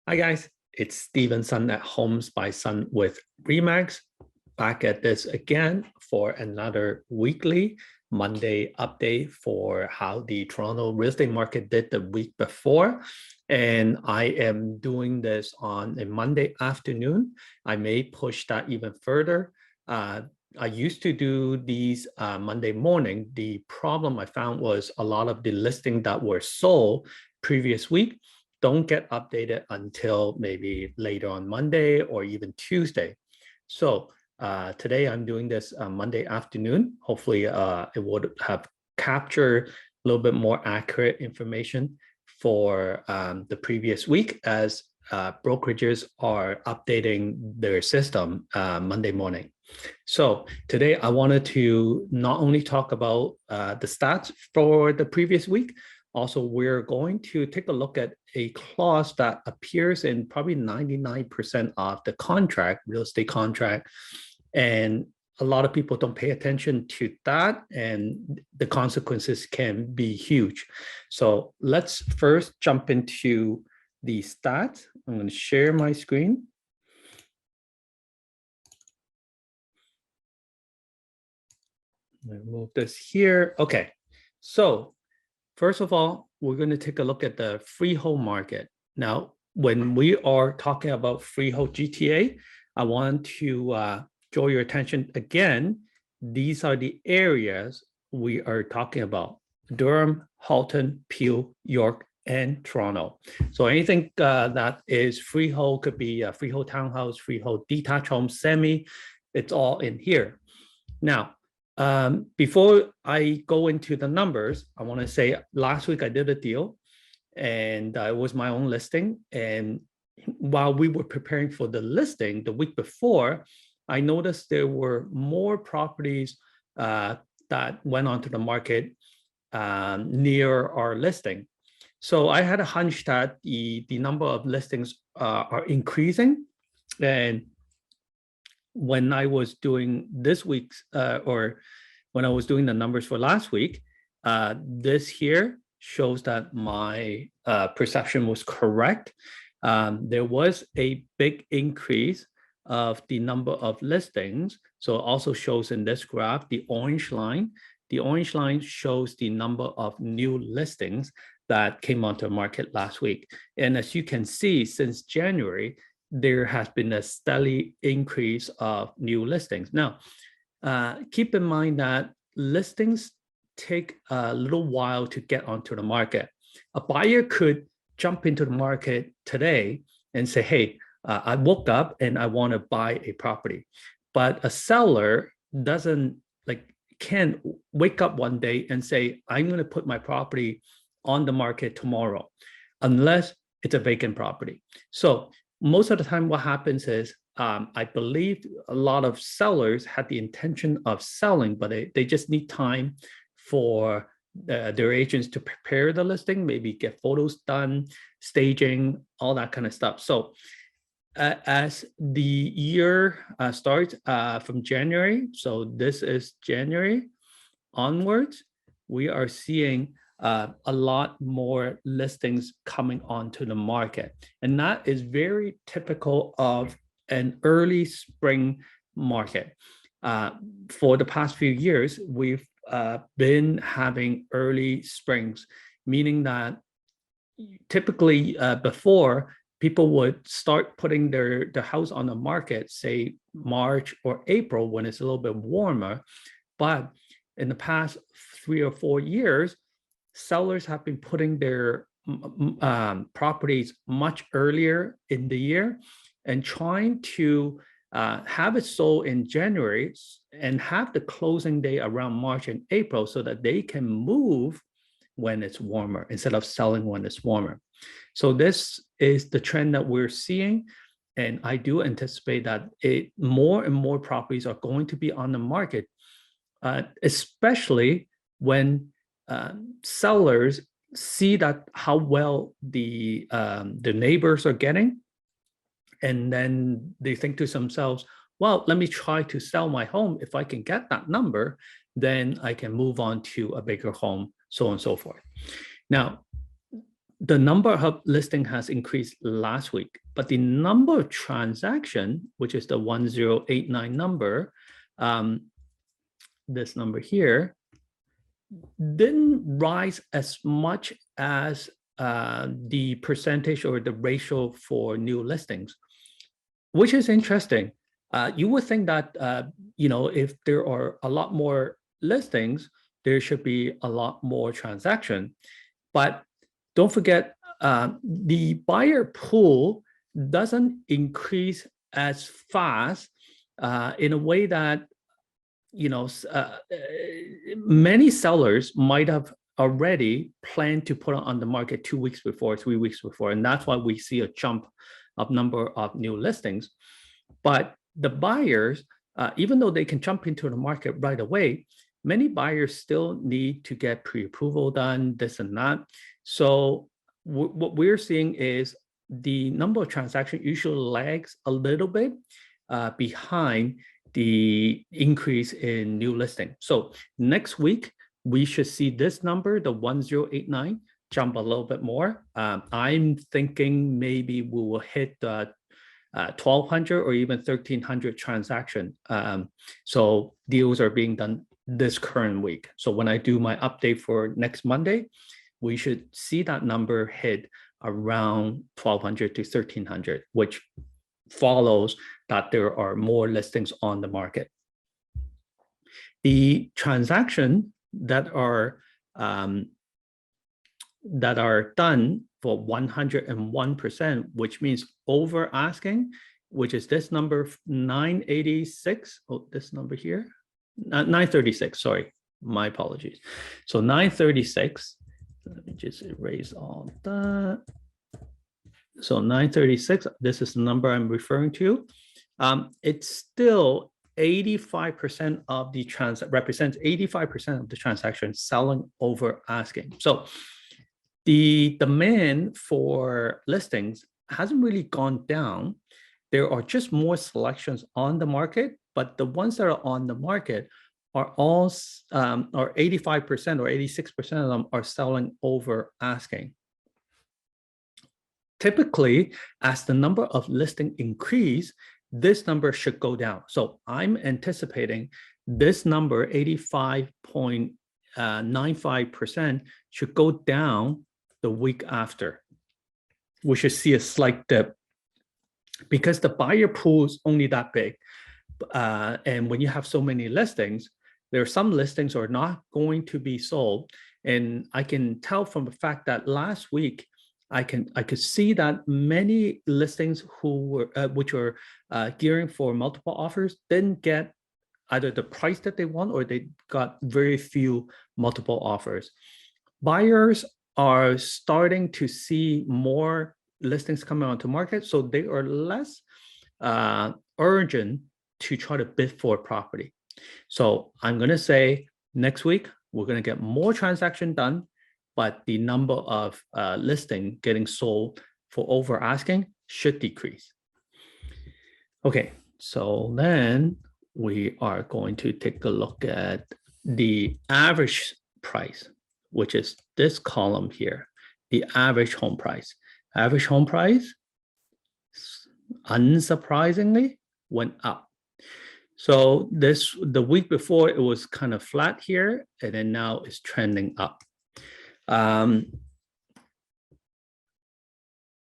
Hi guys, it's Steven Sun at Homes by Sun with Remax. Back at this again for another weekly Monday update for how the Toronto real estate market did the week before. And I am doing this on a Monday afternoon. I may push that even further. I used to do these Monday morning. The problem I found was a lot of the listings that were sold previous week don't get updated until maybe later on Monday or even Tuesday. So today I'm doing this Monday afternoon. Hopefully it would have captured a little bit more accurate information for the previous week as brokerages are updating their system Monday morning. So today I wanted to not only talk about the stats for the previous week, also we're going to take a look at a clause that appears in probably 99% of the contract, real estate contract. And a lot of people don't pay attention to that, and the consequences can be huge. So let's first jump into the stats. I'm going to share my screen. Move this here. Okay, so first of all, we're going to take a look at the freehold market. Now, when we are talking about freehold GTA, I want to draw your attention again. These are the areas we are talking about: Durham, Halton, Peel, York, and Toronto. So anything that is freehold, could be a freehold townhouse, freehold detached home, semi, it's all in here. Now, before I go into the numbers, I want to say last week I did a deal, and it was my own listing. And while we were preparing for the listing the week before, I noticed there were more properties that went onto the market near our listing. So I had a hunch that the number of listings are increasing. And when I was doing this week's or when I was doing the numbers for last week, this here shows that my perception was correct. There was a big increase of the number of listings. So it also shows in this graph, the orange line. The orange line shows the number of new listings that came onto the market last week. And as you can see, since January, there has been a steady increase of new listings. Now, keep in mind that listings take a little while to get onto the market. A buyer could jump into the market today and say, hey, I woke up and I want to buy a property. But a seller can't wake up one day and say, I'm going to put my property on the market tomorrow, unless it's a vacant property. So most of the time what happens is, I believe a lot of sellers had the intention of selling, but they just need time for their agents to prepare the listing, maybe get photos done, staging, all that kind of stuff. So as the year starts from January, so this is January onwards, we are seeing a lot more listings coming onto the market. And that is very typical of an early spring market. For the past few years, we've been having early springs, meaning that typically before, people would start putting their house on the market, say March or April, when it's a little bit warmer. But in the past 3 or 4 years, sellers have been putting their properties much earlier in the year and trying to have it sold in January and have the closing day around March and April so that they can move when it's warmer instead of selling when it's warmer. So this is the trend that we're seeing. And I do anticipate that more and more properties are going to be on the market, especially when sellers see that how well the neighbors are getting, and then they think to themselves, well, let me try to sell my home. If I can get that number, then I can move on to a bigger home, so on and so forth. Now, the number of listing has increased last week, but the number of transaction, which is the 1089 number, this number here, didn't rise as much as the percentage or the ratio for new listings, which is interesting. You would think that, if there are a lot more listings, there should be a lot more transaction. But don't forget, the buyer pool doesn't increase as fast in a way that, many sellers might have already planned to put it on the market 2 weeks before, 3 weeks before. And that's why we see a jump of number of new listings. But the buyers, even though they can jump into the market right away, many buyers still need to get pre-approval done, this and that. So what we're seeing is the number of transactions usually lags a little bit behind the increase in new listing. So next week, we should see this number, the 1089, jump a little bit more. I'm thinking maybe we will hit the 1200 or even 1300 transaction. So deals are being done this current week. So when I do my update for next Monday, we should see that number hit around 1200 to 1300, which follows that there are more listings on the market. The transaction that are done for 101%, which means over asking, which is this number 986. Oh, this number here, 936. Sorry, my apologies. So 936. Let me just erase all that. So 936. This is the number I'm referring to. It's still 85% of the represents 85% of the transactions selling over asking. So the demand for listings hasn't really gone down. There are just more selections on the market, but the ones that are on the market are all, or 85% or 86% of them are selling over asking. Typically, as the number of listings increase, this number should go down. So I'm anticipating this number, 85.95%, should go down the week after. We should see a slight dip because the buyer pool is only that big. And when you have so many listings, there are some listings are not going to be sold. And I can tell from the fact that last week, I could see that many listings which were gearing for multiple offers didn't get either the price that they want or they got very few multiple offers. Buyers are starting to see more listings coming onto market, so they are less urgent to try to bid for a property. So I'm going to say next week, we're going to get more transaction done, but the number of listing getting sold for over asking should decrease. Okay, so then we are going to take a look at the average price, which is this column here, the average home price. Average home price, unsurprisingly, went up. So the week before, it was kind of flat here, and then now it's trending up.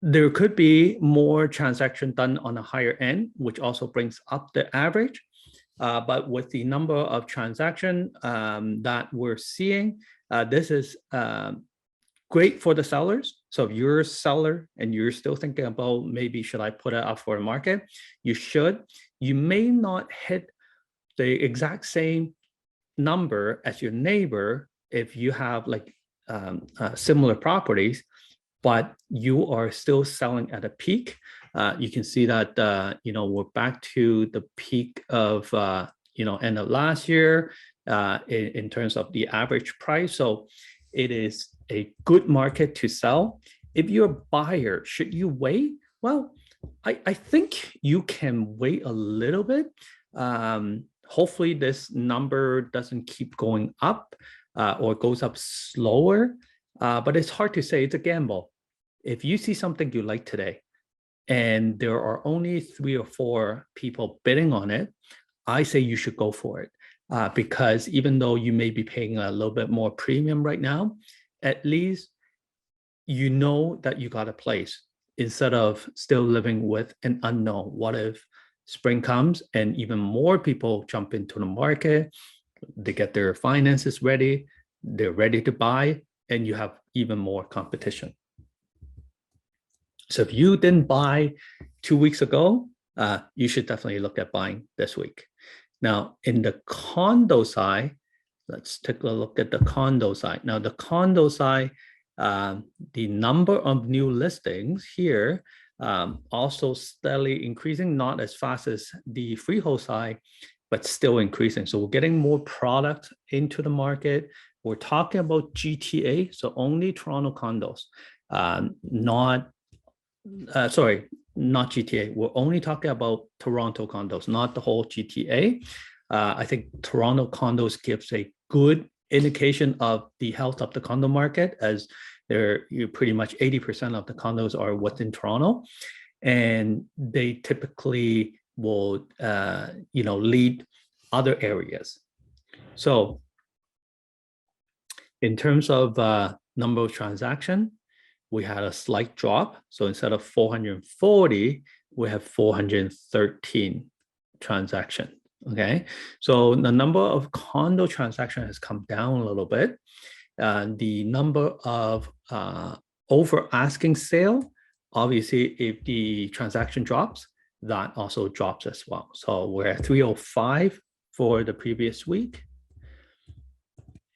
There could be more transaction done on a higher end, which also brings up the average. But with the number of transaction that we're seeing, this is great for the sellers. So if you're a seller and you're still thinking about maybe should I put it up for the market, you should. You may not hit the exact same number as your neighbor if you have like similar properties, but you are still selling at a peak. You can see that we're back to the peak of end of last year in terms of the average price. So it is a good market to sell. If you're a buyer, should you wait? Well, I think you can wait a little bit. Hopefully this number doesn't keep going up or goes up slower, but it's hard to say. It's a gamble. if you see something you like today, and there are only 3 or 4 people bidding on it, I say you should go for it. Because even though you may be paying a little bit more premium right now, at least you know that you got a place instead of still living with an unknown. What if spring comes and even more people jump into the market, they get their finances ready, they're ready to buy, and you have even more competition. So if you didn't buy 2 weeks ago, you should definitely look at buying this week. Now, in the condo side, let's take a look at the condo side. Now, the condo side, the number of new listings here also steadily increasing, not as fast as the freehold side, but still increasing. So we're getting more product into the market. We're talking about GTA, so only Toronto condos, not GTA. We're only talking about Toronto condos, not the whole GTA. I think Toronto condos gives a good indication of the health of the condo market, as you pretty much 80% of the condos are within Toronto, and they typically will lead other areas. So in terms of number of transactions, we had a slight drop. So instead of 440, we have 413 transactions. Okay, so the number of condo transactions has come down a little bit. The number of over asking sale, obviously, if the transaction drops, that also drops as well. So we're at 305 for the previous week.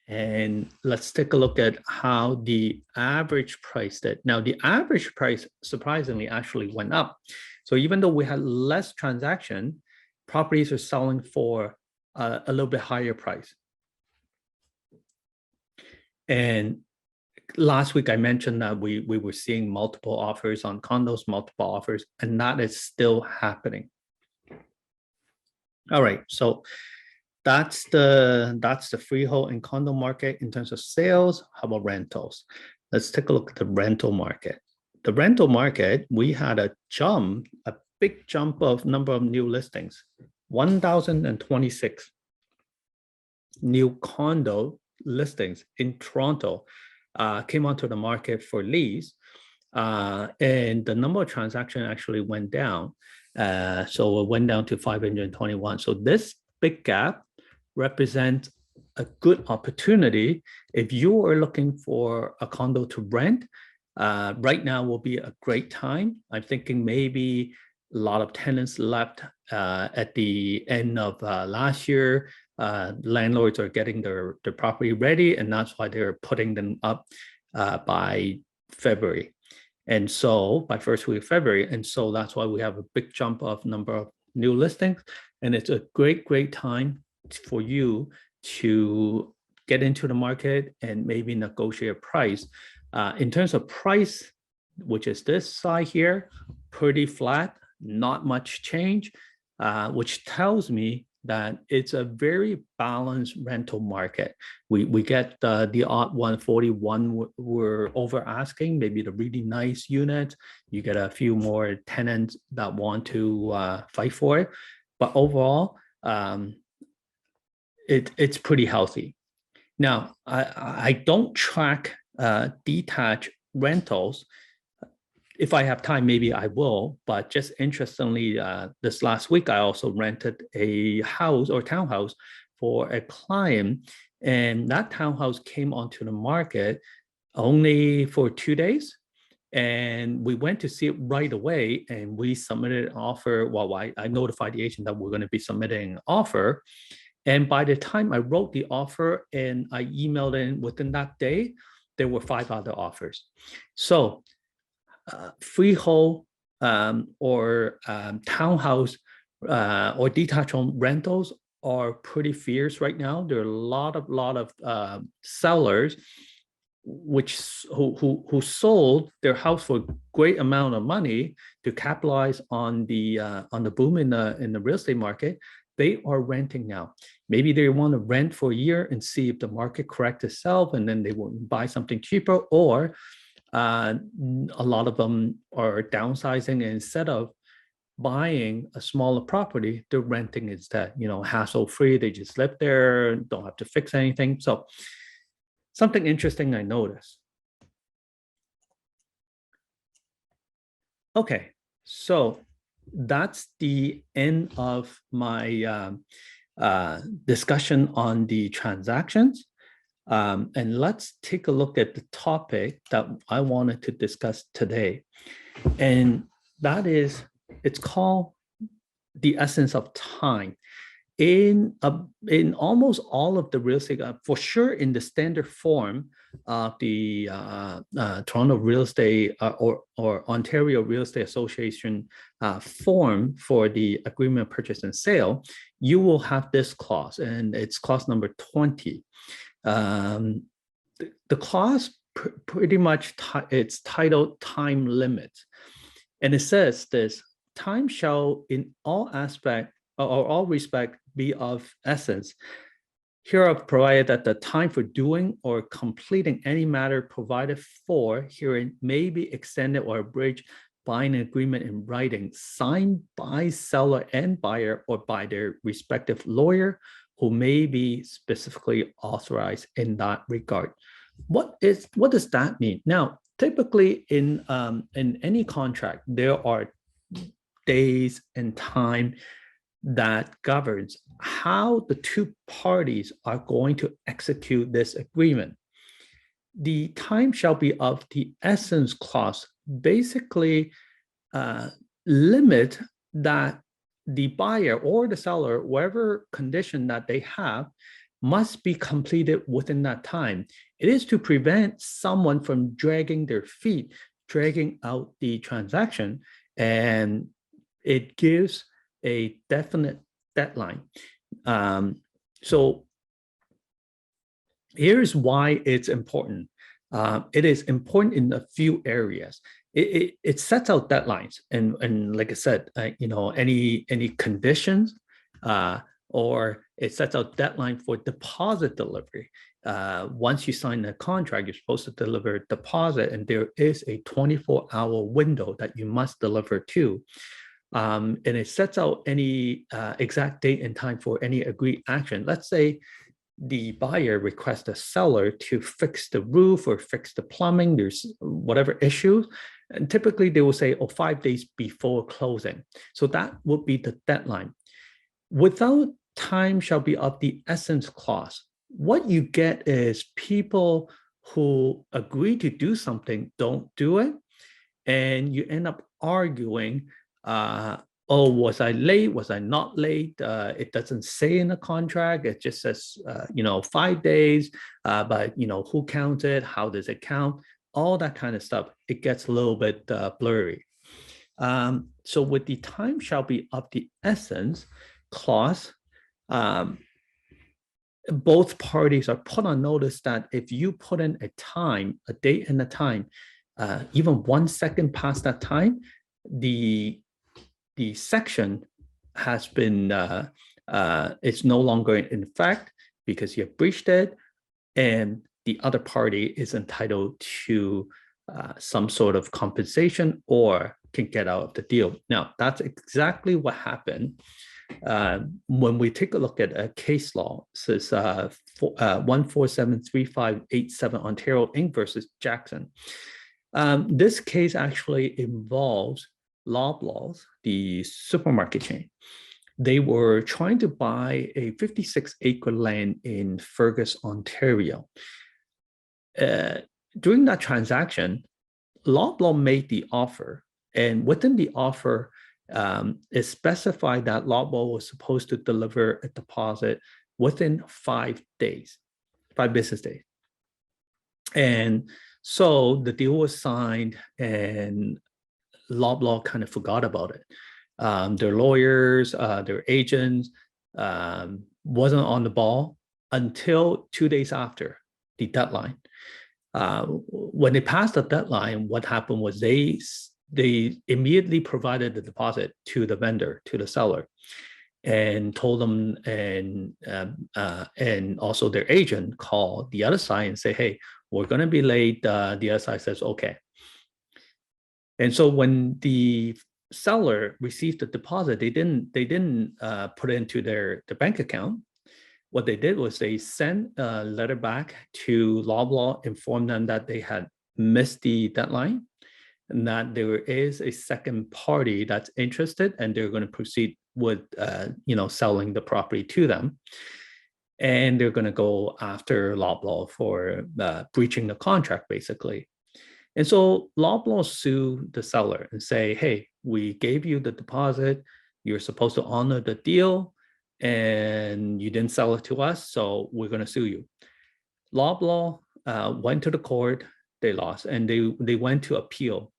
And let's take a look at how the average price did. Now, the average price surprisingly actually went up. So even though we had less transaction, properties are selling for a little bit higher price. And last week I mentioned that we were seeing multiple offers on condos, multiple offers, and that is still happening. All right, so that's the freehold and condo market in terms of sales. How about rentals? Let's take a look at the rental market. The rental market, we had a big jump of number of new listings, 1,026 new condo listings in Toronto came onto the market for lease, and the number of transactions actually went down. So it went down to 521. So this big gap represents a good opportunity. If you are looking for a condo to rent, right now will be a great time. I'm thinking maybe a lot of tenants left at the end of last year. Landlords are getting their property ready, and that's why they're putting them up by February. And so by first week of February, and so that's why we have a big jump of number of new listings. And it's a great time for you to get into the market and maybe negotiate a price. In terms of price, which is this side here, pretty flat, not much change, which tells me that it's a very balanced rental market. We get the odd 141 we're over asking, maybe the really nice unit. You get a few more tenants that want to fight for it, but overall, it's pretty healthy. Now, I don't track detached rentals. If I have time, maybe I will, but just interestingly, this last week, I also rented a house or townhouse for a client, and that townhouse came onto the market only for 2 days. And we went to see it right away, and we submitted an offer. Well, I notified the agent that we're going to be submitting an offer. And by the time I wrote the offer and I emailed in within that day, there were 5 other offers. So freehold or townhouse or detached home rentals are pretty fierce right now. There are a lot of sellers who sold their house for a great amount of money to capitalize on the boom in the real estate market. They are renting now. Maybe they want to rent for a year and see if the market corrects itself, and then they will buy something cheaper, or A lot of them are downsizing, and instead of buying a smaller property, they're renting instead, hassle-free. They just live there, don't have to fix anything. So something interesting I noticed. Okay, so that's the end of my discussion on the transactions. And let's take a look at the topic that I wanted to discuss today. And that is, it's called the essence of time. In almost all of the real estate, for sure in the standard form of the Toronto Real Estate or Ontario Real Estate Association form for the agreement of purchase and sale, you will have this clause, and it's clause number 20. The clause pretty much, it's titled time limit. And it says this: time shall in all aspect or all respect be of essence. Hereof provided that the time for doing or completing any matter provided for herein may be extended or abridged by an agreement in writing, signed by seller and buyer or by their respective lawyer, who may be specifically authorized in that regard. What does that mean? Now, typically in any contract, there are days and time that governs how the two parties are going to execute this agreement. The time shall be of the essence clause basically limit that the buyer or the seller, whatever condition that they have, must be completed within that time. It is to prevent someone from dragging their feet, dragging out the transaction, and it gives a definite deadline. So here's why it's important. It is important in a few areas. It sets out deadlines, and like I said, any conditions, or it sets out deadline for deposit delivery. Once you sign the contract, you're supposed to deliver a deposit, and there is a 24-hour window that you must deliver to. And it sets out any exact date and time for any agreed action. Let's say the buyer requests the seller to fix the roof or fix the plumbing, there's whatever issues, and typically they will say, 5 days before closing. So that would be the deadline. Without time shall be of the essence clause, what you get is people who agree to do something don't do it, and you end up arguing, was I late? Was I not late? It doesn't say in the contract. It just says, 5 days, but, who counts it? How does it count? All that kind of stuff. It gets a little bit blurry. So with the time shall be of the essence clause, both parties are put on notice that if you put in a time, a date and a time, even 1 second past that time, the section has been, it's no longer in effect because you have breached it, and the other party is entitled to some sort of compensation or can get out of the deal. Now, that's exactly what happened when we take a look at a case law. It says 1473587 Ontario Inc. versus Jackson. This case actually involves Loblaws, the supermarket chain. They were trying to buy a 56-acre land in Fergus, Ontario. During that transaction, Loblaw made the offer, and within the offer, it specified that Loblaw was supposed to deliver a deposit within 5 days, 5 business days. And so the deal was signed, and Loblaw kind of forgot about it. Their lawyers, their agents wasn't on the ball until 2 days after the deadline. When they passed the deadline, what happened was they immediately provided the deposit to the vendor, to the seller, and told them, and also their agent called the other side and say, hey, we're going to be late. The other side says, okay, And so when the seller received the deposit, they didn't put it into their bank account. What they did was they sent a letter back to Loblaw, informed them that they had missed the deadline and that there is a second party that's interested and they're going to proceed with selling the property to them. And they're going to go after Loblaw for breaching the contract, basically. And so Loblaw sued the seller and say, hey, we gave you the deposit. You're supposed to honor the deal and you didn't sell it to us, so we're going to sue you. Loblaw went to the court, they lost, and they went to appeal.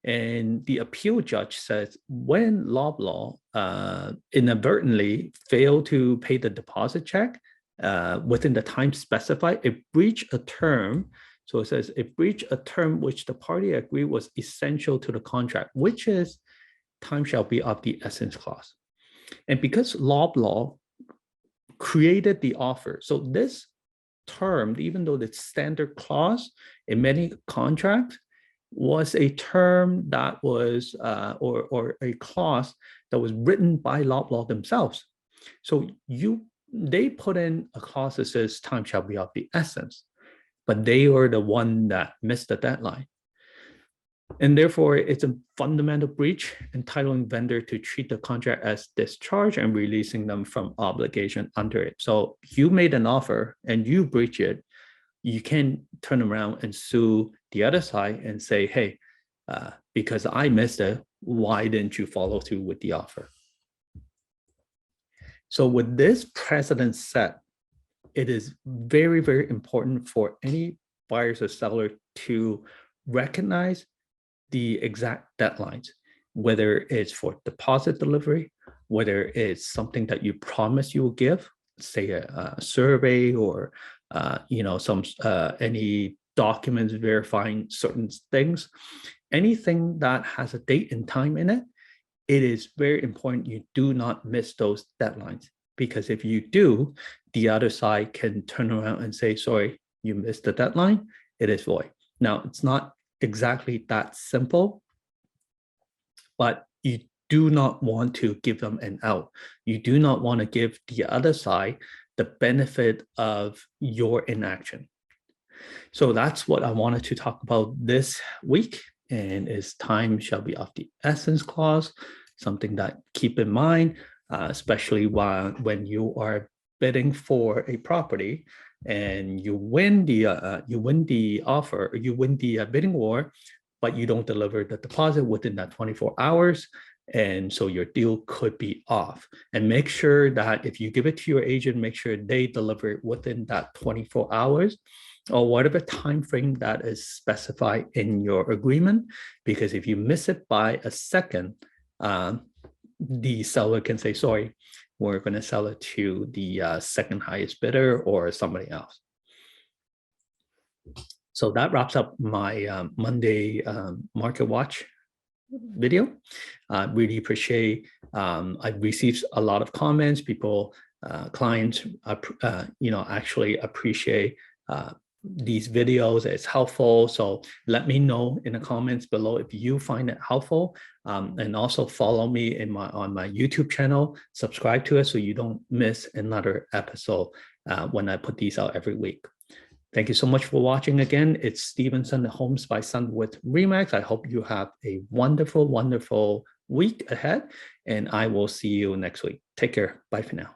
And the appeal judge says when Loblaw inadvertently failed to pay the deposit check within the time specified, it breached a term. So it says it breached a term which the party agreed was essential to the contract, which is time shall be of the essence clause. And because Loblaw created the offer, so this term, even though the standard clause in many contracts, was a term that was or a clause that was written by Loblaw themselves. So they put in a clause that says time shall be of the essence, but they were the one that missed the deadline. And therefore, it's a fundamental breach entitling vendor to treat the contract as discharge and releasing them from obligation under it. So you made an offer and you breach it, you can turn around and sue the other side and say, hey, because I missed it, why didn't you follow through with the offer? So with this precedent set, it is very, very important for any buyers or seller to recognize the exact deadlines, whether it's for deposit delivery, whether it's something that you promise you will give, say a survey or any documents verifying certain things, anything that has a date and time in it, it is very important you do not miss those deadlines, because if you do, the other side can turn around and say, sorry, you missed the deadline, it is void. Now, it's not exactly that simple, but you do not want to give them an out. You do not want to give the other side the benefit of your inaction. So that's what I wanted to talk about this week, and is time shall be of the essence clause, something that keep in mind, especially when you are bidding for a property and you win the offer, or you win the bidding war, but you don't deliver the deposit within that 24 hours. And so your deal could be off. And make sure that if you give it to your agent, make sure they deliver it within that 24 hours or whatever time frame that is specified in your agreement. Because if you miss it by a second, the seller can say, sorry, we're going to sell it to the second highest bidder or somebody else. So that wraps up my Monday Market Watch video. I really appreciate, I've received a lot of comments, people, clients, actually appreciate these videos. It's helpful. So let me know in the comments below if you find it helpful, and also follow me on my YouTube channel, subscribe to it so you don't miss another episode when I put these out every week. Thank you so much for watching again. It's Stevenson Homes by Sun with Remax. I hope you have a wonderful, wonderful week ahead, and I will see you next week. Take care. Bye for now.